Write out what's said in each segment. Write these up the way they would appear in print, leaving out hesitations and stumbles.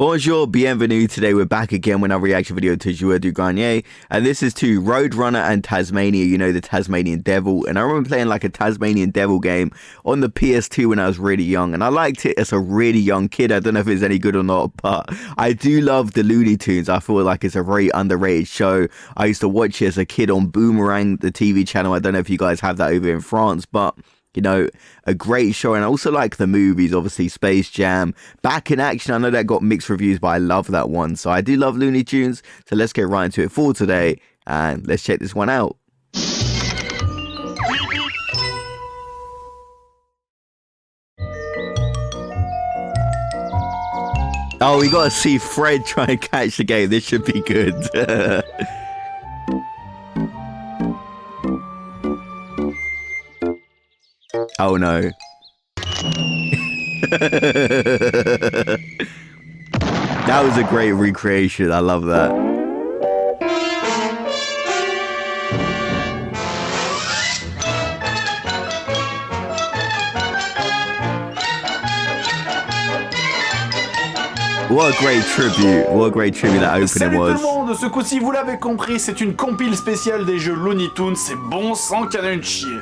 Bonjour, bienvenue. Today we're back again with another reaction video to Joueur du Grenier. And this is to Roadrunner and Tasmania, you know, the Tasmanian Devil. And I remember playing like a Tasmanian Devil game on the PS2 when I was really young. And I liked it as a really young kid. I don't know if it's any good or not, but I do love the Looney Tunes. I feel like it's a very underrated show. I used to watch it as a kid on Boomerang, the TV channel. I don't know if you guys have that over in France, but you know, a great show. And I also like the movies, obviously Space Jam, Back in Action. I know that got mixed reviews, but I love that one. So I do love Looney Tunes. So let's get right into it for today and let's check this one out. Oh, we got to see Fred try and catch the game. This should be good. Oh no. That was a great recreation. I love that. What a great tribute. What a great tribute that opening Salut was. Tout le monde, ce coup-ci vous l'avez compris, c'est une compile spéciale des jeux Looney Tunes, c'est bon sans canon de chier.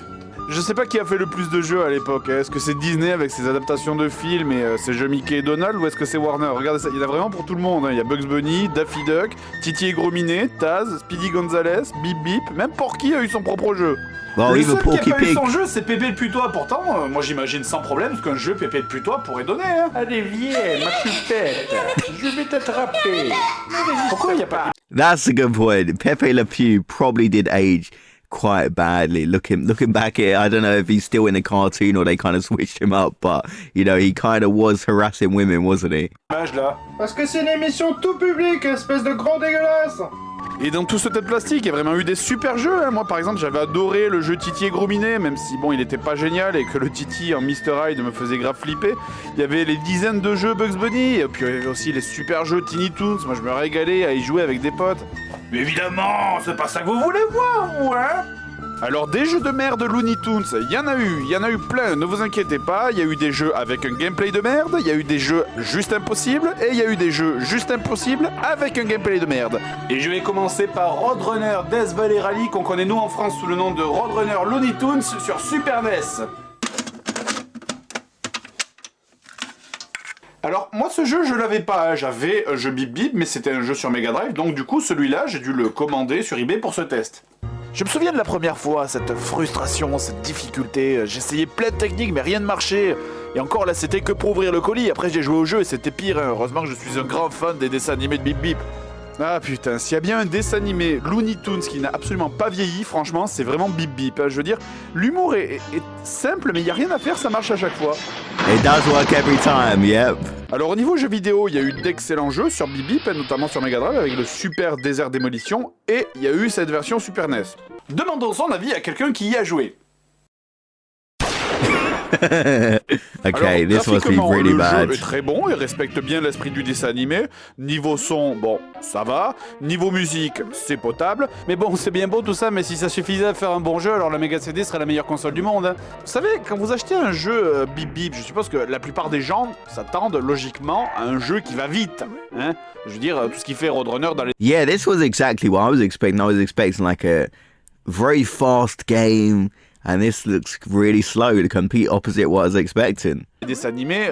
Je sais pas qui a fait le plus de jeux à l'époque, est-ce que c'est Disney avec ses adaptations de films et ses jeux Mickey et Donald, ou est-ce que c'est Warner? Regardez ça, il y en a vraiment pour tout le monde, hein. Il y a Bugs Bunny, Daffy Duck, Titi et Gros Minet, Taz, Speedy Gonzales, Bip Bip, même Porky a eu son propre jeu. Well, Le even seul qui Porky a pas eu Pig. son jeu, c'est Pépé le Putois, pourtant, moi j'imagine sans problème ce qu'un jeu Pépé le Putois pourrait donner, hein. Allez viens, ma pupette, je vais t'attraper. Pourquoi il y a pas... That's a good point. Pepe Le Pew probably did age quite badly. Looking back at it, I don't know if he's still in the cartoon or they kind of switched him up, but you know, he kind of was harassing women, wasn't he? Là. Parce que c'est une émission tout public, espèce de grand dégueulasse. Et dans tout ce tas de plastique, il y a vraiment eu des super jeux, hein. Moi par exemple j'avais adoré le jeu Titi et Gros Minet, même si bon il était pas génial et que le Titi en Mr. Hyde me faisait grave flipper. Il y avait les dizaines de jeux Bugs Bunny, et puis il y avait aussi les super jeux Tiny Toons, moi je me régalais à y jouer avec des potes. Mais évidemment, c'est pas ça que vous voulez voir, vous, hein. Alors des jeux de merde Looney Tunes, il y en a eu plein, ne vous inquiétez pas, il y a eu des jeux avec un gameplay de merde, il y a eu des jeux juste impossibles, et il y a eu des jeux juste impossibles avec un gameplay de merde. Et je vais commencer par Roadrunner Death Valley Rally, qu'on connaît nous en France sous le nom de Roadrunner Looney Tunes sur Super NES. Alors moi ce jeu je l'avais pas, j'avais un jeu Bip Bip mais c'était un jeu sur Mega Drive, donc du coup celui-là j'ai dû le commander sur eBay pour ce test. Je me souviens de la première fois, cette frustration, cette difficulté, j'essayais plein de techniques mais rien ne marchait. Et encore là c'était que pour ouvrir le colis, après j'ai joué au jeu et c'était pire, hein. Heureusement que je suis un grand fan des dessins animés de Bip Bip. Ah putain, s'il y a bien un dessin animé Looney Tunes qui n'a absolument pas vieilli, franchement c'est vraiment Bip Bip. Je veux dire, l'humour est simple mais il n'y a rien à faire, ça marche à chaque fois. It does work every time, yep. Alors au niveau jeux vidéo, il y a eu d'excellents jeux sur Bip Bip, notamment sur Mega Drive avec le Super Désert Démolition, et il y a eu cette version Super NES. Demandons son avis à quelqu'un qui y a joué. Okay, Alors, this must be graphiquement, really le bad. jeu est très bon, il respecte bien l'esprit du dessin animé. Niveau son, bon, ça va. Niveau musique, c'est potable. Mais bon, c'est bien beau tout ça, mais si ça suffisait à faire un bon jeu, alors la Mega CD serait la meilleure console du monde, hein. Vous savez, quand vous achetez un jeu Bip Bip, je suppose que la plupart des gens s'attendent logiquement à un jeu qui va vite, hein. Je veux dire, tout ce qui fait Roadrunner dans les... Yeah, this was exactly what I was expecting. I was expecting like a very fast game, and this looks really slow, the complete opposite what I was expecting. Les dessins animés,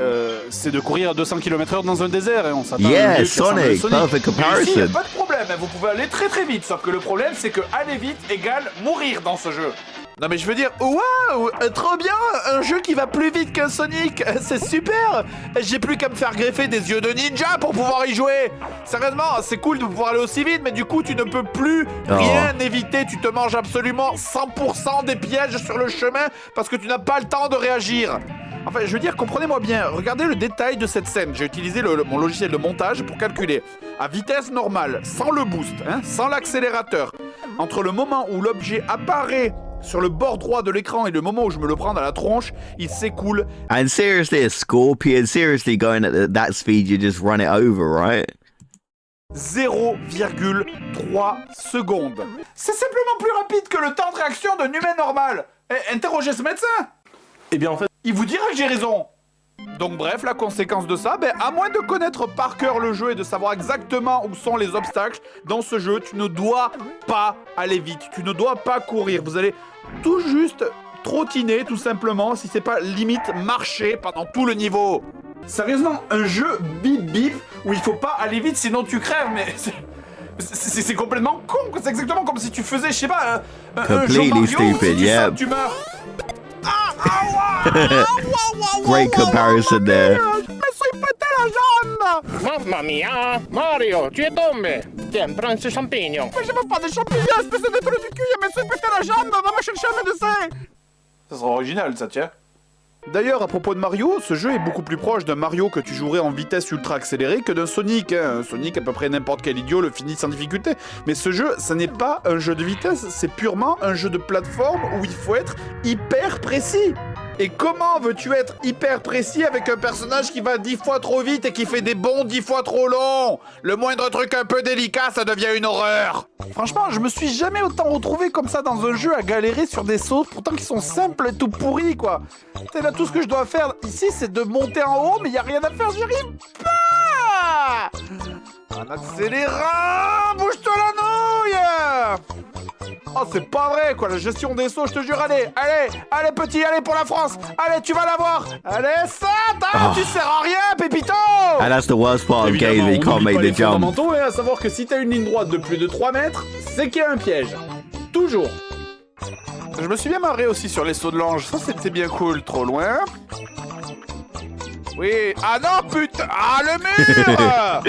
c'est de courir à 200 km/h dans un désert, hein. On s'attend à un Yeah, jeu qui ressemble à Sonic, perfect Mais ici, comparison. y a pas de problème, hein. Vous pouvez aller très très vite, sauf que le problème c'est que aller vite égale mourir dans ce jeu. Non mais je veux dire, waouh, trop bien, un jeu qui va plus vite qu'un Sonic, c'est super. J'ai plus qu'à me faire greffer des yeux de ninja pour pouvoir y jouer. Sérieusement, c'est cool de pouvoir aller aussi vite, mais du coup tu ne peux plus rien éviter, tu te manges absolument 100% des pièges sur le chemin parce que tu n'as pas le temps de réagir. Enfin, je veux dire, comprenez-moi bien, regardez le détail de cette scène. J'ai utilisé mon logiciel de montage pour calculer. À vitesse normale, sans le boost, hein, sans l'accélérateur, entre le moment où l'objet apparaît sur le bord droit de l'écran et le moment où je me le prends dans la tronche, il s'écoule. And seriously, a scorpion, seriously going at that speed, you just run it over, right? 0,3 secondes. C'est simplement plus rapide que le temps de réaction d'un humain normal. Interrogez ce médecin. Eh bien en fait... Il vous dira que j'ai raison. Donc bref, la conséquence de ça, à moins de connaître par cœur le jeu et de savoir exactement où sont les obstacles, dans ce jeu, tu ne dois pas aller vite, tu ne dois pas courir. Vous allez tout juste trottiner, tout simplement, si c'est pas limite marcher pendant tout le niveau. Sérieusement, un jeu bip bip où il faut pas aller vite sinon tu crèves, mais c'est complètement con. C'est exactement comme si tu faisais, je sais pas, un jeu Mario où si tu sautes, tu meurs. Great comparison there. Je me suis pété la jambe. Mamma mia! Mario, tu es tombé! Tiens, prends ce champignon! Mais je veux pas des champignons, espèce de détruit du cul, je me suis pété la jambe, va me chercher un médecin. Ça sera original, ça, tiens. D'ailleurs, à propos de Mario, ce jeu est beaucoup plus proche d'un Mario que tu jouerais en vitesse ultra accélérée que d'un Sonic. Un Sonic, à peu près n'importe quel idiot le finit sans difficulté. Mais ce jeu, ça n'est pas un jeu de vitesse, c'est purement un jeu de plateforme où il faut être hyper précis. Et comment veux-tu être hyper précis avec un personnage qui va 10 fois trop vite et qui fait des bonds 10 fois trop longs? Le moindre truc un peu délicat, ça devient une horreur. Franchement, je me suis jamais autant retrouvé comme ça dans un jeu à galérer sur des sauts, pourtant qui sont simples et tout pourris, quoi. C'est là tout ce que je dois faire ici, c'est de monter en haut, mais y a rien à faire, j'y arrive pas. En accélérant, bouge-toi la nouille. Oh, c'est pas vrai, quoi, la gestion des sauts, je te jure, allez, petit, allez pour la France, allez, tu vas l'avoir, allez, ça, tu sers à rien, Pépito. And that's the worst part of the game, you can't make the jump. À savoir que si t'as une ligne droite de plus de 3 mètres, c'est qu'il y a un piège, toujours. Je me suis bien marré aussi sur les sauts de l'ange, ça c'était bien cool, trop loin. Oui, ah non, putain, ah le mur.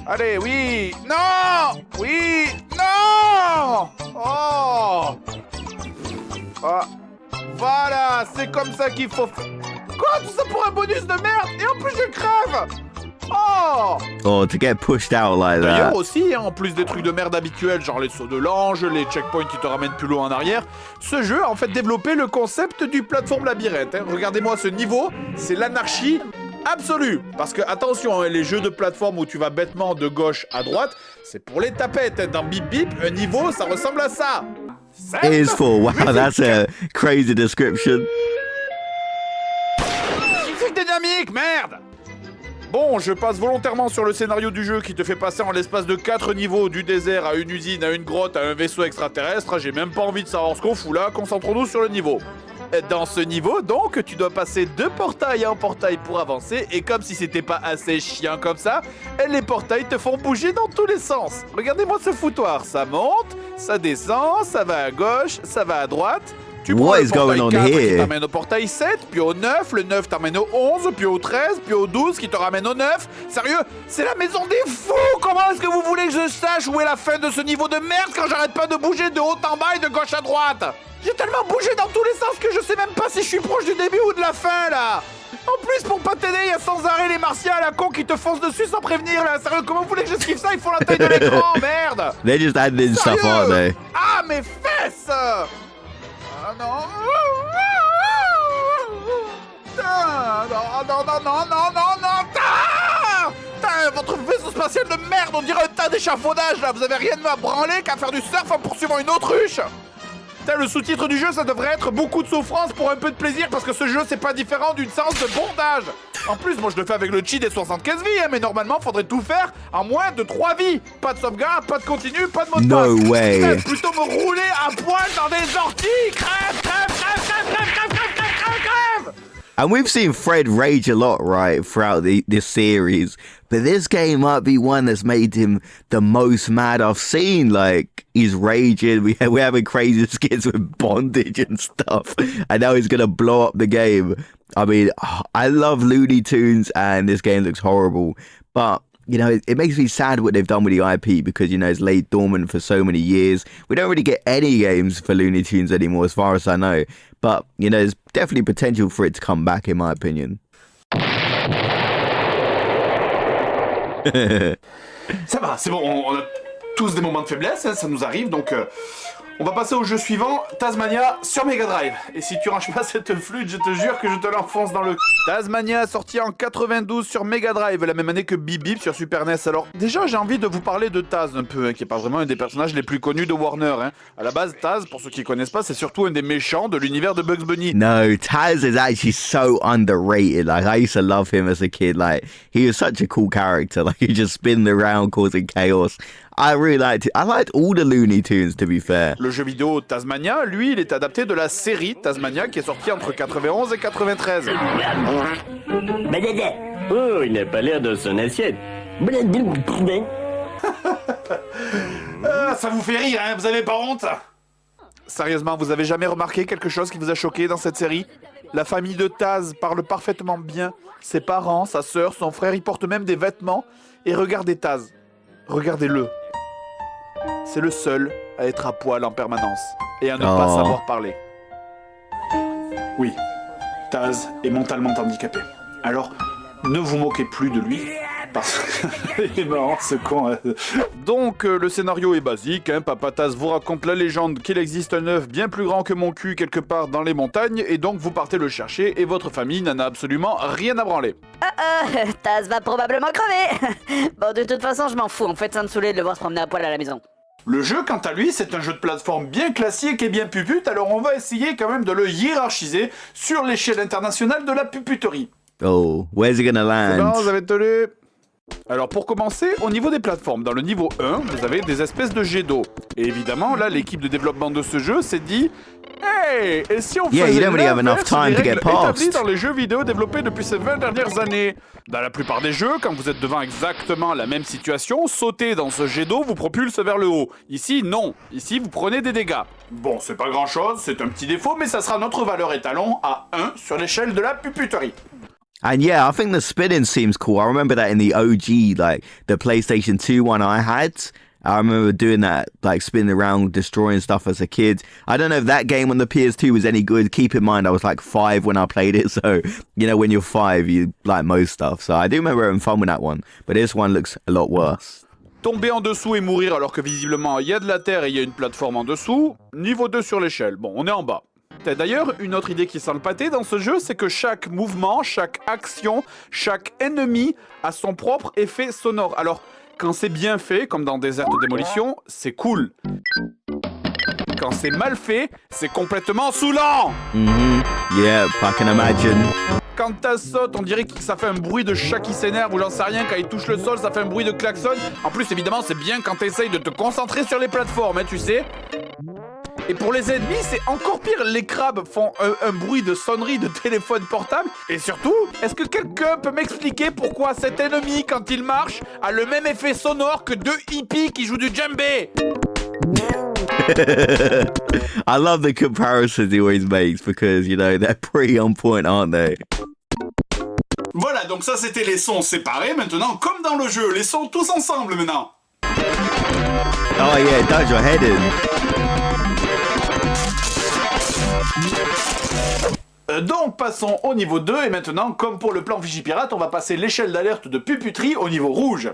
Allez, oui, non, oui, non. Oh! Ah. Voilà, c'est comme ça qu'il faut faire. Quoi? Tout ça pour un bonus de merde? Et en plus je crève! Oh! Oh, to get pushed out like that. D'ailleurs aussi, en plus des trucs de merde habituels, genre les sauts de l'ange, les checkpoints qui te ramènent plus loin en arrière, ce jeu a en fait développé le concept du plateforme labyrinthe. Regardez-moi ce niveau, c'est l'anarchie absolue. Parce que, attention, les jeux de plateforme où tu vas bêtement de gauche à droite, c'est pour les tapettes. Dans Bip Bip, un niveau, ça ressemble à ça. It is full. Wow, that's a crazy description. Physique dynamique, merde! Bon, je passe volontairement sur le scénario du jeu qui te fait passer en l'espace de 4 niveaux, du désert à une usine, à une grotte, à un vaisseau extraterrestre. J'ai même pas envie de savoir ce qu'on fout là, concentrons-nous sur le niveau. Dans ce niveau, donc, tu dois passer de portail en portail pour avancer, et comme si c'était pas assez chiant comme ça, les portails te font bouger dans tous les sens. Regardez-moi ce foutoir, ça monte, ça descend, ça va à gauche, ça va à droite. Tu prends What le is going portail on 4 qui here? t'amène au portail 7, puis au 9, le 9 t'amène au 11, puis au 13, puis au 12 qui te ramène au 9. Sérieux, c'est la maison des fous! Comment est-ce que vous voulez que je sache où est la fin de ce niveau de merde quand j'arrête pas de bouger de haut en bas et de gauche à droite? J'ai tellement bougé dans tous les sens que je sais même pas si je suis proche du début ou de la fin, là! En plus, pour pas t'aider, il y a sans arrêt les martiens à la con qui te foncent dessus sans prévenir, là! Sérieux, comment vous voulez que j'esquive ça? Ils font la taille de l'écran, merde! They're just adding stuff, aren't they? Ah, mes fesses! Ah non! Non! Putain, votre vaisseau spatial de merde, on dirait un tas d'échafaudage, là! Vous avez rien de à branler qu'à faire du surf en poursuivant une autruche! Putain, le sous-titre du jeu, ça devrait être beaucoup de souffrance pour un peu de plaisir, parce que ce jeu, c'est pas différent d'une séance de bondage! En plus, moi je le fais avec le chi des 75 vies, hein, mais normalement, faudrait tout faire en moins de 3 vies. Pas de sauvegarde, pas de continu, pas de mot de passe. No way. Putain, plutôt me rouler à poil dans des orties. Crève! And we've seen Fred rage a lot, right, throughout this series. But this game might be one that's made him the most mad I've seen. Like, he's raging. We're having crazy skits with bondage and stuff. And now he's going to blow up the game. I mean, I love Looney Tunes and this game looks horrible. But, you know, it makes me sad what they've done with the IP because, you know, it's laid dormant for so many years. We don't really get any games for Looney Tunes anymore, as far as I know. But, you know, there's definitely potential for it to come back, in my opinion. Ça va, c'est bon, on a tous des moments de faiblesse, hein, ça nous arrive, donc On va passer au jeu suivant, Tazmania sur Mega Drive. Et si tu ranges pas cette flûte, je te jure que je te l'enfonce dans le c***. Tazmania sorti en 92 sur Mega Drive, la même année que Bip Bip sur Super NES. Alors déjà j'ai envie de vous parler de Taz un peu, qui est pas vraiment un des personnages les plus connus de Warner. À la base, Taz, pour ceux qui connaissent pas, c'est surtout un des méchants de l'univers de Bugs Bunny. No, Taz is actually so underrated. Like, I used to love him as a kid. Like, he was such a cool character. Like, he just spinning around causing chaos. I really liked it. I liked all the Looney Tunes, to be fair. Le jeu vidéo Tazmania, lui, il est adapté de la série Tazmania qui est sortie entre 91 et 93. Oh, il n'a pas l'air de son assiette. Ça vous fait rire, hein, vous avez pas honte? Sérieusement, vous avez jamais remarqué quelque chose qui vous a choqué dans cette série? La famille de Taz parle parfaitement bien. Ses parents, sa sœur, son frère, ils portent même des vêtements. Et regardez Taz. Regardez-le. C'est le seul à être à poil en permanence et à ne pas savoir parler. Oui, Taz est mentalement handicapé. Alors, ne vous moquez plus de lui. Parce qu'il est marrant ce con. Donc le scénario est basique, hein. Papa Taz vous raconte la légende qu'il existe un œuf bien plus grand que mon cul quelque part dans les montagnes et donc vous partez le chercher et votre famille n'en a absolument rien à branler. Taz va probablement crever. Bon, de toute façon, je m'en fous. En fait, ça me saoulait de le voir se promener à poil à la maison. Le jeu, quant à lui, c'est un jeu de plateforme bien classique et bien pupute, alors on va essayer quand même de le hiérarchiser sur l'échelle internationale de la puputerie. Oh, where's it gonna land? Non, vous avez tenu. Alors pour commencer, au niveau des plateformes, dans le niveau 1, vous avez des espèces de jets d'eau. Et évidemment, là, l'équipe de développement de ce jeu s'est dit hey, et si on faisait you don't really have enough l'inverse time des to get règles past. établies dans les jeux vidéo développés depuis ces 20 dernières années? Dans la plupart des jeux, quand vous êtes devant exactement la même situation, sauter dans ce jet d'eau vous propulse vers le haut. Ici, non. Ici, vous prenez des dégâts. Bon, c'est pas grand-chose, c'est un petit défaut, mais ça sera notre valeur étalon à 1 sur l'échelle de la puputerie. And yeah, I think the spinning seems cool. I remember that in the OG, like the PlayStation 2 one I had. I remember doing that, like spinning around, destroying stuff as a kid. I don't know if that game on the PS2 was any good. Keep in mind, I was like 5 when I played it. So, you know, when you're 5, you like most stuff. So I do remember having fun with that one. But this one looks a lot worse. Tomber en dessous et mourir alors que visiblement il y a de la terre et il y a une plateforme en dessous. Niveau 2 sur l'échelle. Bon, on est en bas. D'ailleurs, une autre idée qui sent le pâté dans ce jeu, c'est que chaque mouvement, chaque action, chaque ennemi a son propre effet sonore. Alors, quand c'est bien fait, comme dans Desert Demolition, c'est cool. Quand c'est mal fait, c'est complètement saoulant. Yeah, I can imagine. Quand Taz saute, on dirait que ça fait un bruit de chat qui s'énerve ou j'en sais rien. Quand il touche le sol, ça fait un bruit de klaxon. En plus, évidemment, c'est bien quand t'essayes de te concentrer sur les plateformes, hein, tu sais. Et pour les ennemis, c'est encore pire. Les crabes font un bruit de sonnerie de téléphone portable. Et surtout, est-ce que quelqu'un peut m'expliquer pourquoi cet ennemi, quand il marche, a le même effet sonore que deux hippies qui jouent du djembé? I love the comparisons he always makes because, you know, they're pretty on point, aren't they? Voilà, donc ça c'était les sons séparés. Maintenant, comme dans le jeu, les sons tous ensemble maintenant. Oh yeah, it does your head in. Donc passons au niveau 2 et maintenant, comme pour le plan Vigipirate, on va passer l'échelle d'alerte de puputerie au niveau rouge.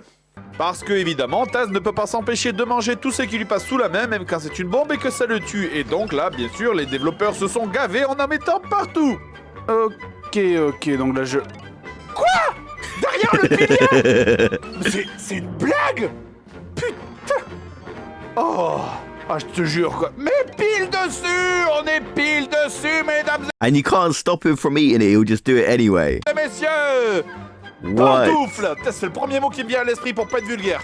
Parce que évidemment, Taz ne peut pas s'empêcher de manger tout ce qui lui passe sous la main, même quand c'est une bombe et que ça le tue. Et donc là, bien sûr, les développeurs se sont gavés en mettant partout. Ok, donc là je... Quoi? Derrière le pilier? C'est une blague? Putain. Oh, je te jure quoi. Mais pile dessus! On est pile dessus, mesdames And you can't stop him from eating it, he'll just do it anyway. et messieurs! What? Pantoufle! Putain, c'est le premier mot qui me vient à l'esprit pour pas être vulgaire.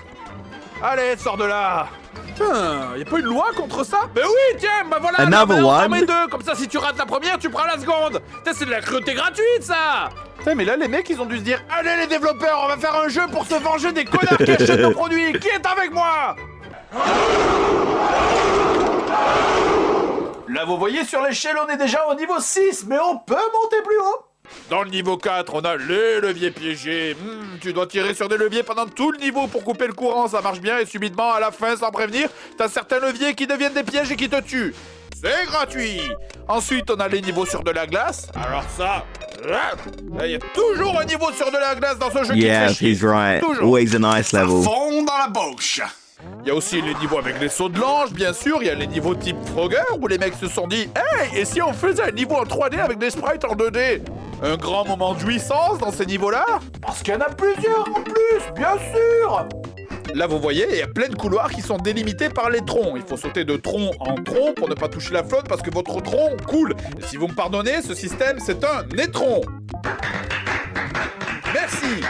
Allez, sors de là! Putain, y'a pas une loi contre ça? Mais oui, tiens, bah voilà! Another one? Les deux, comme ça, si tu rates la première, tu prends la seconde! Putain, c'est de la cruauté gratuite, ça! Putain, mais là, les mecs, ils ont dû se dire allez, les développeurs, on va faire un jeu pour se venger des connards qui achètent nos produits! Qui est avec moi? Là, vous voyez, sur l'échelle, on est déjà au niveau 6, mais on peut monter plus haut! Dans le niveau 4, on a les leviers piégés. Tu dois tirer sur des leviers pendant tout le niveau pour couper le courant, ça marche bien, et subitement, à la fin, sans prévenir, t'as certains leviers qui deviennent des pièges et qui te tuent. C'est gratuit. Ensuite, on a les niveaux sur de la glace. Alors ça, il y a toujours un niveau sur de la glace dans ce jeu Yeah, qui te fait chier. he's right. Toujours. Always a nice level. Fond dans la bouche. Il y a aussi les niveaux avec les sauts de l'ange, bien sûr. Il y a les niveaux type Frogger où les mecs se sont dit hey, et si on faisait un niveau en 3D avec des sprites en 2D? Un grand moment de jouissance dans ces niveaux-là. Parce qu'il y en a plusieurs en plus, bien sûr. Là, vous voyez, il y a plein de couloirs qui sont délimités par les troncs. Il faut sauter de tronc en tronc pour ne pas toucher la flotte parce que votre tronc coule. Et si vous me pardonnez, ce système, c'est un étron. Merci.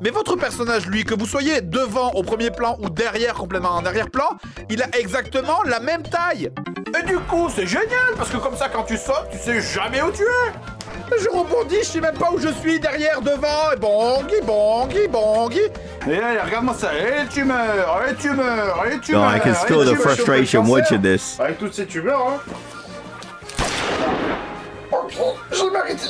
Mais votre personnage, lui, que vous soyez devant au premier plan ou derrière complètement en arrière-plan, il a exactement la même taille. Et du coup, c'est génial, parce que comme ça, quand tu sautes, tu sais jamais où tu es. Je rebondis, je sais même pas où je suis, derrière, devant, et bongi, bongi, bongi. Et allez, regarde-moi ça, et tu meurs, et tu meurs, et tu No, meurs. I can feel the frustration watching this. Avec toutes ces tumeurs, hein. Ok, je vais m'arrêter.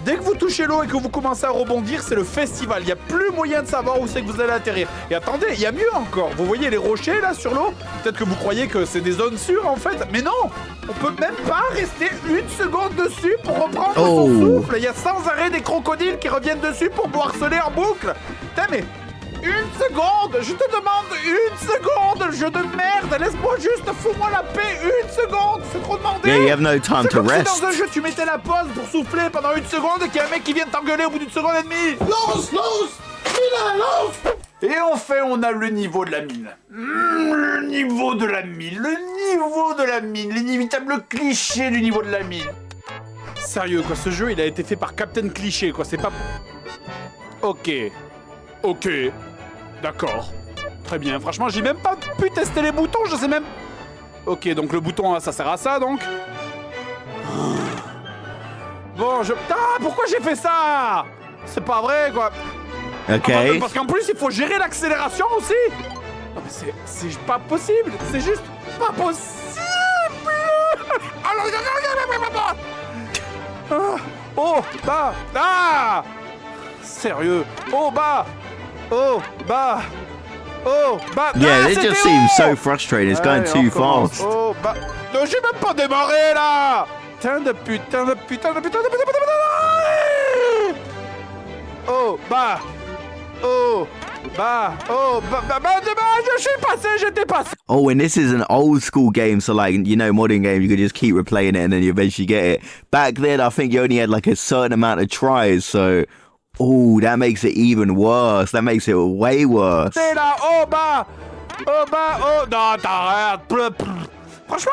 Dès que vous touchez l'eau et que vous commencez à rebondir, c'est le festival. Il n'y a plus moyen de savoir où c'est que vous allez atterrir. Et attendez, il y a mieux encore. Vous voyez les rochers là sur l'eau? Peut-être que vous croyez que c'est des zones sûres en fait. Mais non, on peut même pas rester une seconde dessus pour reprendre son souffle. Il y a sans arrêt des crocodiles qui reviennent dessus pour vous harceler en boucle. Putain mais... Une seconde! Je te demande une seconde! Jeu de merde! Laisse-moi juste, fous-moi la paix! Une seconde! C'est trop demandé! Yeah, you have no time C'est to comme rest. si dans un jeu, tu mettais la pause pour souffler pendant une seconde et qu'il y a un mec qui vient t'engueuler au bout d'une seconde et demie! Lance, lance! Mila, lance! Et enfin, on a le niveau de la mine. Le niveau de la mine, le niveau de la mine, l'inévitable cliché du niveau de la mine. Sérieux, quoi, ce jeu, il a été fait par Captain Cliché, quoi, c'est pas... Ok. Ok. D'accord. Très bien, franchement, j'ai même pas pu tester les boutons, je sais même... Ok, donc le bouton, ça sert à ça, donc. Bon, Ah, pourquoi j'ai fait ça? C'est pas vrai, quoi. Ok. Parce qu'en plus, il faut gérer l'accélération aussi. Non, mais c'est pas possible. C'est juste pas possible. Oh, bah, ah. Sérieux. Oh, bah. Oh, bah. Oh, bah. Yeah, ah, it c'était just seems où? so frustrating. It's going Allez, too on recommence. fast. Oh, bah. Non, j'ai même pas démarré, là. Putain de putain de putain de putain de putain de putain de... Oh, bah. Oh, bah. Oh, bah, je suis passé, j'étais passé. Oh, and this is an old school game, so like, you know, modern games, you could just keep replaying it and then you eventually get it. Back then, I think you only had like a certain amount of tries, so... Oh, that makes it even worse. That makes it way worse. T'es là, oh, bah. Oh, bah, oh. Non, t'arrêtes. Franchement,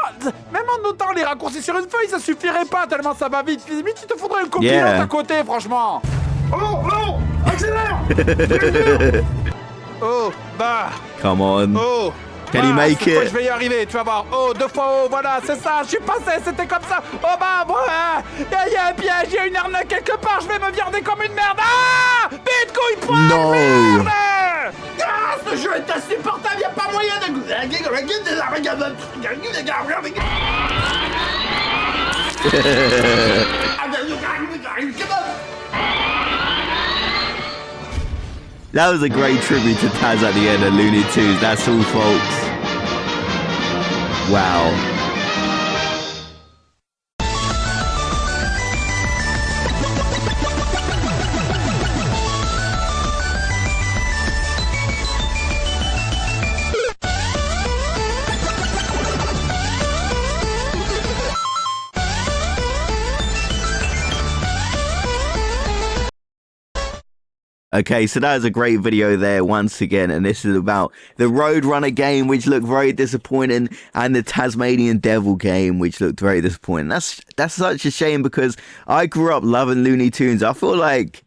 même en notant les raccourcis sur une feuille, ça suffirait pas tellement ça va vite. Limite, il te faudrait un copilote à côté, franchement. Oh non! Accélère! Oh, bah. Come on. Oh. Can you make cette fois, it? je vais y arriver, tu vas voir. Oh, 2 fois oh, voilà, c'est ça, je suis passé, c'était comme ça. Oh bah, voilà. Il y a un piège, il y a une arnaque quelque part, je vais me viander comme une merde. Ah! Bite couille poire, No. merde! Ah, ce jeu est insupportable, y'a pas moyen de... That was a great tribute to Taz at the end of Looney Tunes. That's all, folks. Wow. Okay, so that was a great video there once again, and this is about the Roadrunner game, which looked very disappointing, and the Tasmanian Devil game, which looked very disappointing. That's such a shame because I grew up loving Looney Tunes. I feel like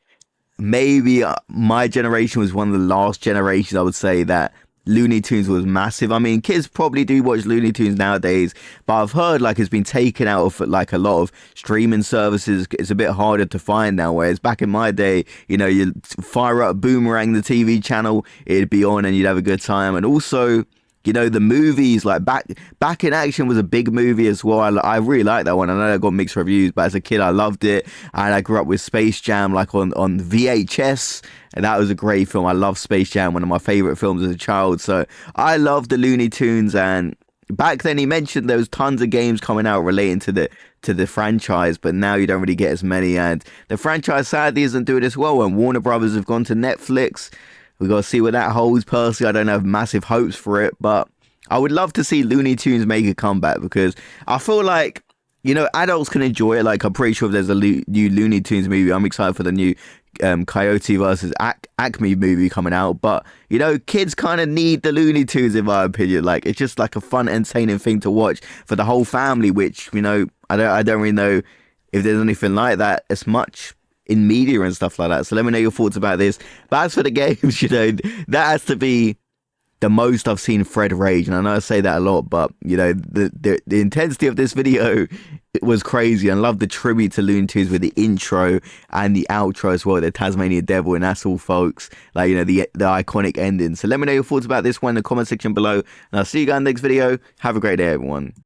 maybe my generation was one of the last generations, I would say, that Looney Tunes was massive. I mean, kids probably do watch Looney Tunes nowadays, but I've heard like it's been taken out of like a lot of streaming services. It's a bit harder to find now, whereas back in my day, you know, you fire up Boomerang, the TV channel, it'd be on and you'd have a good time. And also, you know, the movies, like Back in Action was a big movie as well. I really like that one. I know I got mixed reviews, but as a kid, I loved it. And I grew up with Space Jam, like on VHS. And that was a great film. I love Space Jam, one of my favorite films as a child. So I love the Looney Tunes. And back then he mentioned there was tons of games coming out relating to the franchise, but now you don't really get as many. And the franchise sadly isn't doing as well. And Warner Brothers have gone to Netflix. We got to see what that holds. Personally, I don't have massive hopes for it, but I would love to see Looney Tunes make a comeback because I feel like, you know, adults can enjoy it. Like, I'm pretty sure if there's a new Looney Tunes movie, I'm excited for the new Coyote versus Acme movie coming out. But, you know, kids kind of need the Looney Tunes, in my opinion. Like, it's just like a fun, entertaining thing to watch for the whole family, which, you know, I don't really know if there's anything like that as much in media and stuff like that. So let me know your thoughts about this. But as for the games, you know, that has to be the most I've seen Fred rage, and I know I say that a lot, but you know, the intensity of this video, it was crazy. And I love the tribute to Looney Tunes with the intro and the outro as well, the Tasmanian Devil, and that's all, folks. Like, you know, the iconic ending. So let me know your thoughts about this one in the comment section below, and I'll see you guys in the next video. Have a great day, everyone.